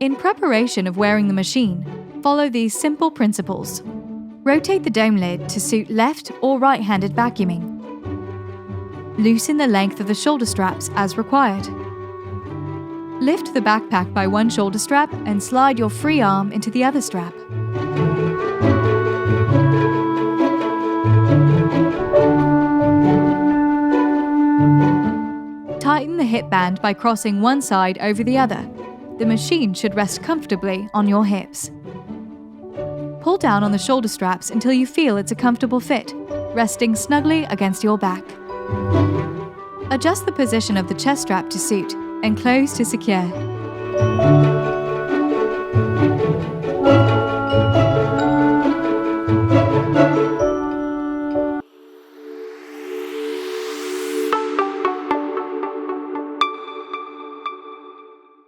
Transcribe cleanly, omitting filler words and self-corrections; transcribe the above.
In preparation of wearing the machine, follow these simple principles. Rotate the dome lid to suit left or right-handed vacuuming. Loosen the length of the shoulder straps as required. Lift the backpack by one shoulder strap and slide your free arm into the other strap. Tighten the hip band by crossing one side over the other. The machine should rest comfortably on your hips. Pull down on the shoulder straps until you feel it's a comfortable fit, resting snugly against your back. Adjust the position of the chest strap to suit and close to secure.